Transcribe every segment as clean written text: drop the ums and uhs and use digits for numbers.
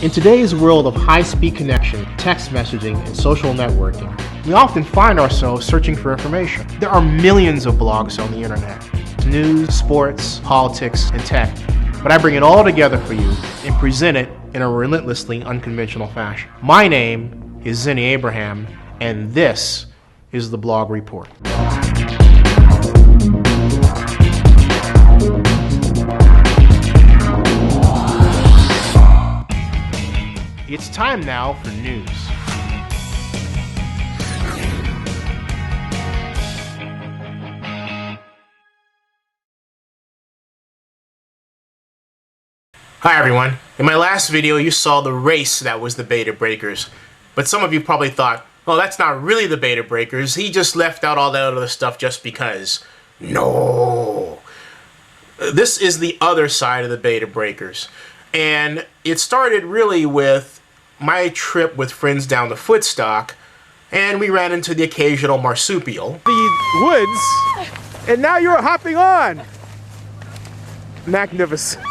In today's world of high-speed connection, text messaging, and social networking, we often find ourselves searching for information. There are millions of blogs on the internet. News, sports, politics, and tech. But I bring it all together for you and present it in a relentlessly unconventional fashion. My name is Zenny Abraham, and this is the Blog Report. It's time now for news. Hi everyone. In my last video you saw the race that was the Beta Breakers. But some of you probably thought, well, that's not really the Beta Breakers. He just left out all that other stuff just because. No. This is the other side of the Beta Breakers. And it started really with my trip with friends down to Footstock, and we ran into the occasional marsupial. The woods, and now you're hopping on. Magnificent.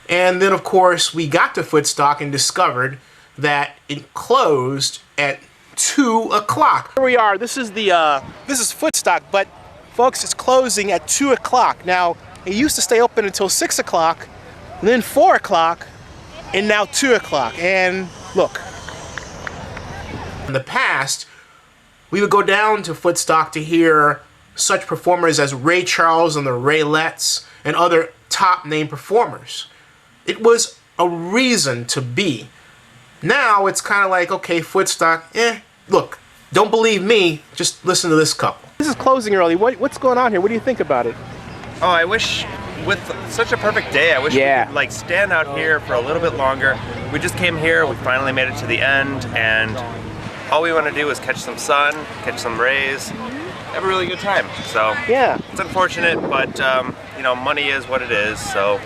And then, of course, we got to Footstock and discovered that it closed at 2 o'clock. Here we are. This is Footstock, but folks, it's closing at 2 o'clock. Now, it used to stay open until 6 o'clock, then 4 o'clock, and now 2 o'clock. And look. In the past, we would go down to Footstock to hear such performers as Ray Charles and the Raylettes and other top name performers. It was a reason to be. Now it's kind of like, okay, Footstock, look, don't believe me, just listen to this couple. This is closing early. What's going on here? What do you think about it? Oh, I wish, with such a perfect day, I wish we could like stand out here for a little bit longer. We just came here, we finally made it to the end, and all we want to do is catch some sun, catch some rays, have a really good time. So yeah, it's unfortunate, but you know, money is what it is. So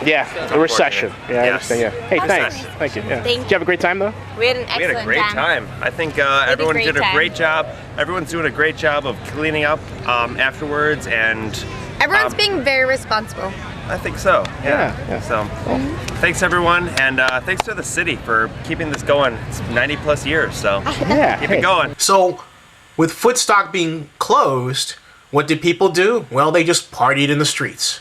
yeah, a recession. Yeah, I understand. Yeah. Hey, thanks. Thank you. Yeah. Did you have a great time though? We had an excellent time. We had a great time. I think everyone did a great job. Everyone's doing a great job of cleaning up afterwards, and everyone's being very responsible. I think so. Yeah. So, thanks everyone, and thanks to the city for keeping this going. It's 90 plus years, so yeah, keep it going. So, with Footstock being closed, what did people do? Well, they just partied in the streets.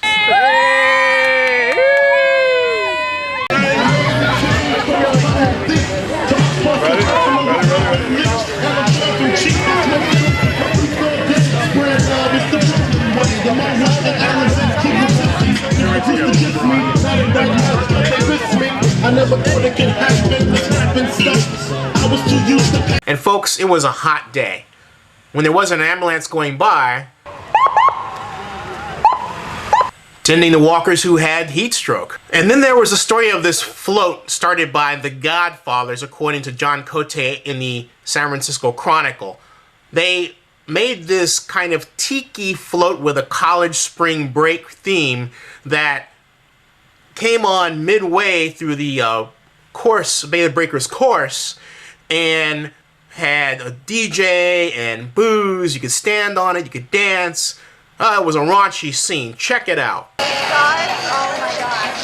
And folks, it was a hot day. When there was an ambulance going by, tending the walkers who had heat stroke. And then there was a story of this float started by the Godfathers, according to John Cote in the San Francisco Chronicle. They made this kind of tiki float with a college spring break theme that came on midway through the Beta Breakers course, and had a DJ and booze. You could stand on it, you could dance. It was a raunchy scene. Check it out. Oh my gosh.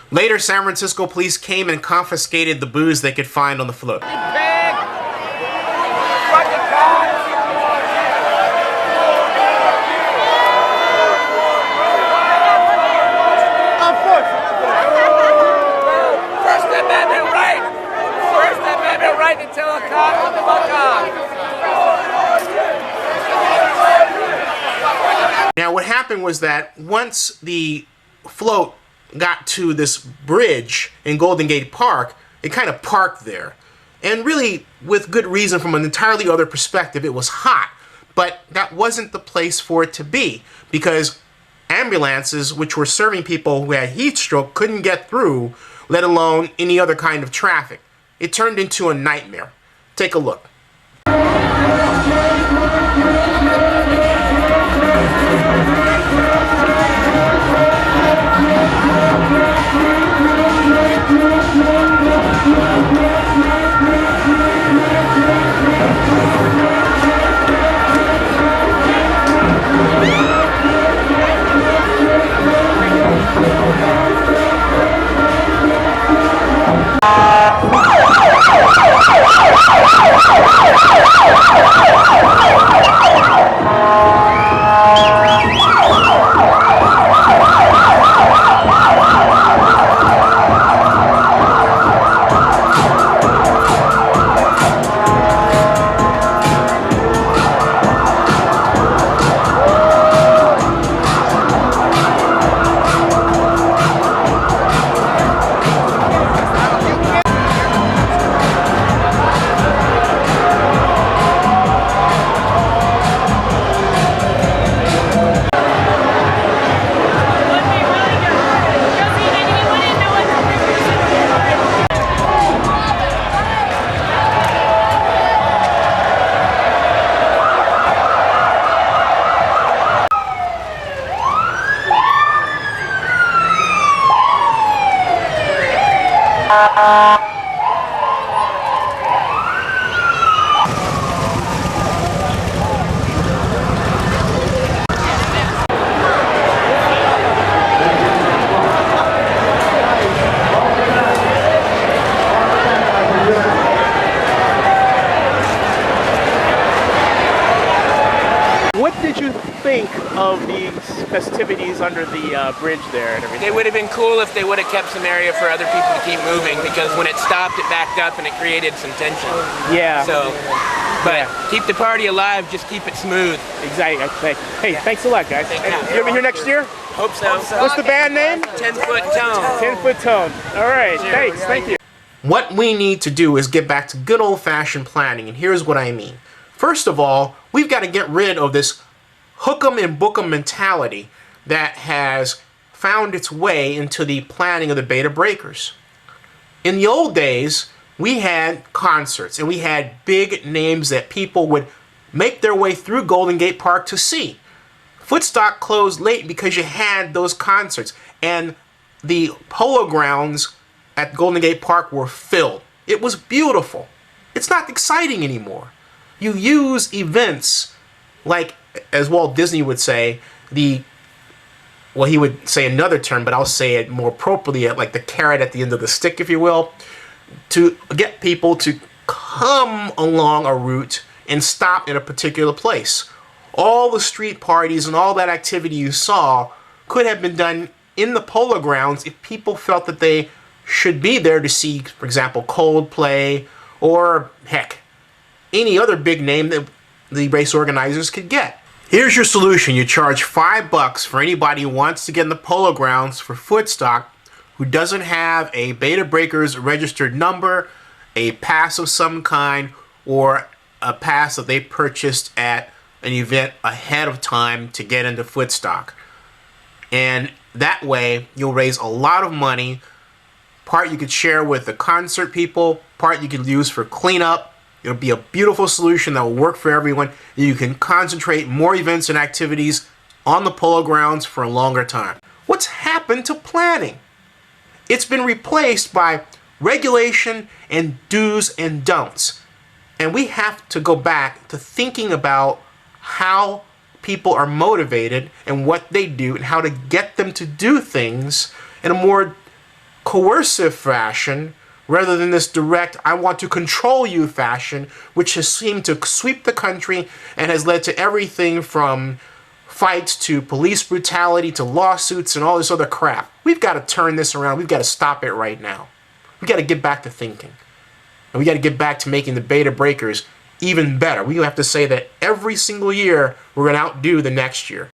Later, San Francisco police came and confiscated the booze they could find on the float. Now what happened was that once the float got to this bridge in Golden Gate Park, it kind of parked there. And really, with good reason, from an entirely other perspective, it was hot. But that wasn't the place for it to be, because ambulances, which were serving people who had heat stroke, couldn't get through, let alone any other kind of traffic. It turned into a nightmare. Take a look. did you think of these festivities under the bridge there and everything? They would have been cool if they would have kept some area for other people to keep moving, because when it stopped, it backed up and it created some tension. Yeah. So, but keep the party alive, just keep it smooth. Exactly. Hey, thanks a lot, guys. You ever here next year? Hope so. What's the band name? 10-foot tone. 10-foot tone. All right. Thanks. Thank you. What we need to do is get back to good old-fashioned planning, and here's what I mean. First of all, we've got to get rid of this hook 'em and book 'em mentality that has found its way into the planning of the Beta Breakers. In the old days, we had concerts, and we had big names that people would make their way through Golden Gate Park to see. Footstock closed late because you had those concerts, and the polo grounds at Golden Gate Park were filled. It was beautiful. It's not exciting anymore. You use events like, as Walt Disney would say, well, he would say another term, but I'll say it more appropriately, like the carrot at the end of the stick, if you will, to get people to come along a route and stop in a particular place. All the street parties and all that activity you saw could have been done in the polo grounds if people felt that they should be there to see, for example, Coldplay or, heck, any other big name that the race organizers could get. Here's your solution. You charge $5 for anybody who wants to get in the polo grounds for Footstock who doesn't have a Beta Breakers registered number, a pass of some kind, or a pass that they purchased at an event ahead of time to get into Footstock. And that way, you'll raise a lot of money. Part you could share with the concert people, part you could use for cleanup. It'll be a beautiful solution that will work for everyone. You can concentrate more events and activities on the polo grounds for a longer time. What's happened to planning? It's been replaced by regulation and do's and don'ts. And we have to go back to thinking about how people are motivated and what they do and how to get them to do things in a more coercive fashion rather than this direct, I want to control you fashion, which has seemed to sweep the country and has led to everything from fights to police brutality to lawsuits and all this other crap. We've got to turn this around. We've got to stop it right now. We've got to get back to thinking. And we got to get back to making the Beta Breakers even better. We have to say that every single year we're going to outdo the next year.